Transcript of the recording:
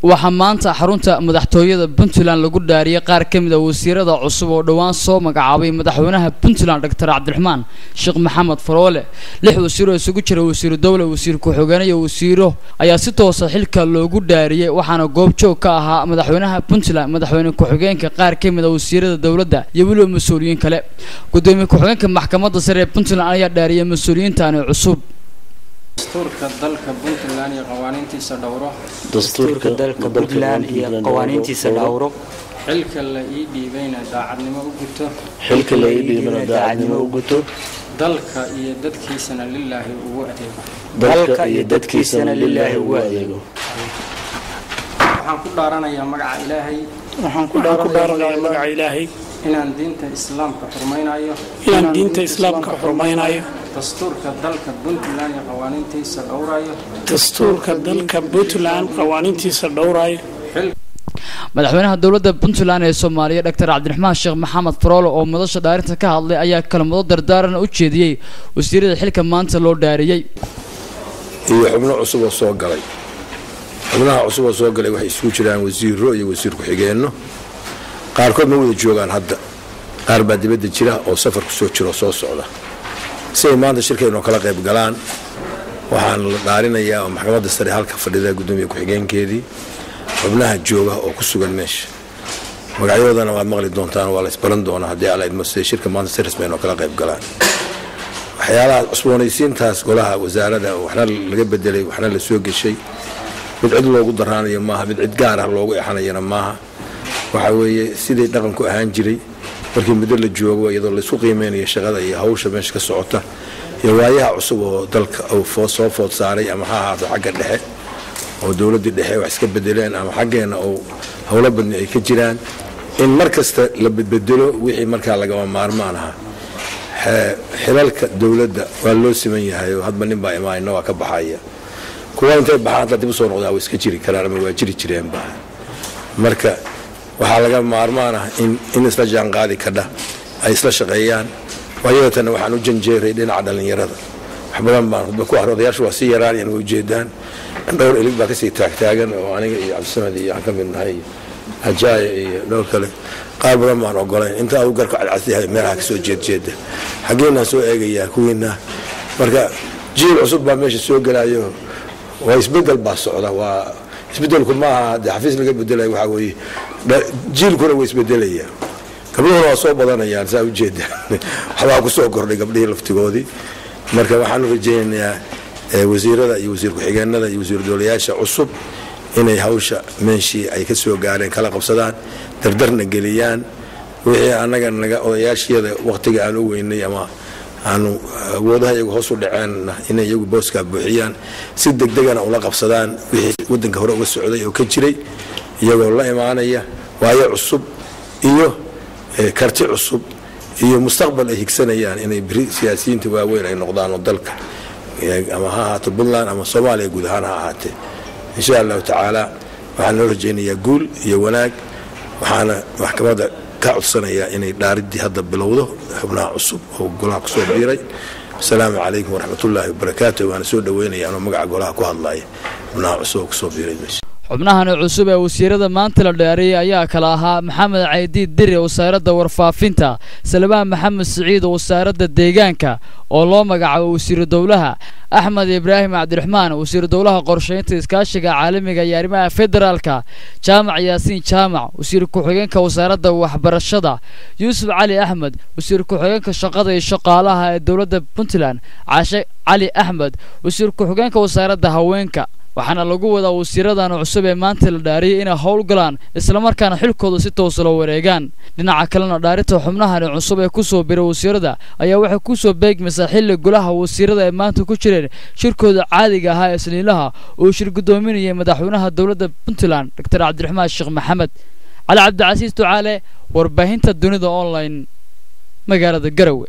waxaa maanta xarunta madaxtooyada Puntland lagu dhaariyay qaar ka mid ah wasiirada cusub oo dhawaan soo magacaabay madaxweynaha Puntland Dr. Cabdiraxmaan Sheekh Maxamed Faroole. 6 wasiir oo isugu jira wasiir dawlad, wasiir ku-xigeen iyo wasiiro ayaa si toos ah xilka loogu dhaariyay, waxaana goob joog ka ahaa madaxweynaha Puntland, madaxweyne ku-xigeenka, qaar ka mid ah wasiirada dawladda iyo waliba mas'uuliyiin kale. Gudoomiye ku-xigeenka maxkamadda sare ee Puntland ayaa dhaariyay mas'uuliyiintan cusub. دستورك دلك بنتلان قوانينتي سدورو دستورك دلك بنتلان قوانينتي سدورو حلك اللي يدي بين داعدنimo u guto حلك اللي يدي بين داعدنimo u guto dalka iyo dadkiisana lillahi ugu adeego dalka iyo dadkiisana lillahi ugu adeego waxaan ku dhaaranayaa magaca Ilaahay inaan diinta islaamka xurmaynayo dastuurka dalka Puntland qawaaniintiisa dhowrayo madaxweynaha dawladda Puntland ee Soomaaliya Dr. Cabdiraxmaan Sheekh Maxamed Faroole oo madasha dhaarinta ka hadlay ayaa kalmado dardaaran u jeediyay wasiirada xilka maanta loo dhaariyay iyo xubno cusub oo soo galay. xubnaha cusub oo soo galay waxay isugu jiraan wasiiro iyo wasiir ku-xigeenno. qaarkood ma wada joogaan hadda, qaar baa dibadda jira oo safar ku soo jiro soo socda. si ay maanta shirkeenoo kala qayb galaan waxaan la dhaarinayaa oo maxkamadda sare halka fadhida gudoomiye ku-xigeenkeedii xubnaha jooga oo ku sugan meesha. magacyadoodana waad maqli doontaan, waa la isbaran doonaa haddii alla idmo si shirka maanta si rasmi oo kala qayb galaan. waxyaalaha cusboonaysiintaas golaha wasaaradda waxna laga bedelay, waxna la soo gashay, mid cid loogu daraanayo maaha, mid cid gaar ah loogu exanayana maaha. waxa weeye sidii dhaqanku ahaan jiray markii muddo la joogo iyadoo la isku qiimeynayo shaqada iyo hawsha meesha ka socota iyo waayaha cusub oo dalka uu soo food saaray, ama ha ahaato xagga dhexe oo dawladda dhexe wax iska bedeleen, ama xaggeena oo howlo badni ay ka jiraan, in mar kasta la bedbedelo wixii markaa lagama maarmaan aha. xilalka dawladda waa loo siman yahay oo hadba nin baa imaanayna waa ka baxaya. kuwa intay baxaan hadda dib u soo noqdaa way iska jiri karaan ama waa jiri jireenba. marka waxaa laga maarmaan ah in isla jaanqaadi kadha ay isla shaqeeyaan. waayadatana waxaan u janjeeray dhinaca dhallinyarada. wax badan baan ku odayaashu waa sii yaraan yan ujeedaan. dhowr ilig baa kasii taagtaagan oo aniga iyo cabdisamed iyo aan ka mid nahay hajaaya iyo dhowr kale. qaar badan baan ogolayn intaa uu garka cadcadyahay meelaha ka soo jeedjeeda. xaggeenaan soo eegayaa kuwiina. marka jiil cusub baa meesha soo gelayo. waa isbedel baa socda. waa isbedelku maaha haddii xafiis laga bedelayo, waxaa weeye jiilkuna waa isbedelaya. gabdhuhuna waa soo badanayaan saa ujeeda. waxbaa ku soo kordhay gabdhihii laftigoodii. marka waxaan u rajaynayaa wasiirada iyo wasiir ku-xigeenada iyo wasiir dowlayaasha cusub inay hawsha meeshii ay ka soo gaareen kala qabsadaan, dardarna geliyaan. wixii annaga naga odayaashiyada waqtiga aan u weynay ama aanu awoodaha iyagu hoos u dhaceen inay iyagu booskaa buuxiyaan, si degdegana ula qabsadaan wixii waddanka hore uga socday oo ka jiray, iyagoo la imaanaya waayo cusub iyo karti cusub iyo mustaqbal ay higsanayaan inay beri siyaasiyiinta waaweyn ay noqdaan oo dalka ama ha ahaato Puntland ama Soomaaliya guud ahaan ha ahaatee. insha allahu tacaala waxaan loo rajaynayaa guul iyo wanaag. waxaana maxkamadda ka codsanayaa inay dhaaridii hadda bilowdo xubnaha cusub oo golaha kusoo biiray. asalaamu calaykum waraxmatullaahi wabarakaatu. waana soo dhaweynayaa anoo magaca golaha ku hadlaya xubnaha cusub oo kusoo biiray meesha. xubnahan cusub ee wasiirada maanta la dhaariyay ayaa kala ahaa Maxamed Caydiid Dire wasaaradda warfaafinta, Salmaan Maxamed Saciid wasaaradda deegaanka oo loo magacaabo wasiir dawlaha, Axmed Ibraahim Cabdiraxmaan wasiir dawlaha qorsheynta iskaashiga caalamiga iyo arrimaha federaalka, Jaamac Yaasiin Jaamac wasiir ku-xigeenka wasaaradda waxbarashada, Yuusuf Cali Axmed wasiir ku-xigeenka shaqada iyo shaqaalaha ee dawladda Puntland, Caashe Cali Axmed wasiir ku-xigeenka wasaaradda haweenka. waxaana lagu wadaa wasiiradan cusub ee maanta la dhaariyay inay howl galaan isla markaana xilkooda si toos loo wareegaan. dhinaca kalena dhaarinta xubnahan cusub ee ku soo biiray wasiirada ayaa waxay ku soo beegmaysaa xilli golaha wasiirada ee maanta ku jireen shirkooda caadiga ah ee isniinaha oo shir gudoominayay madaxweynaha dawladda Puntland Dr. Cabdiraxmaan Sheekh Maxamed. Cali Cabdi Casiis Ducaale, warbaahinta dunida online, magaalada Garowe.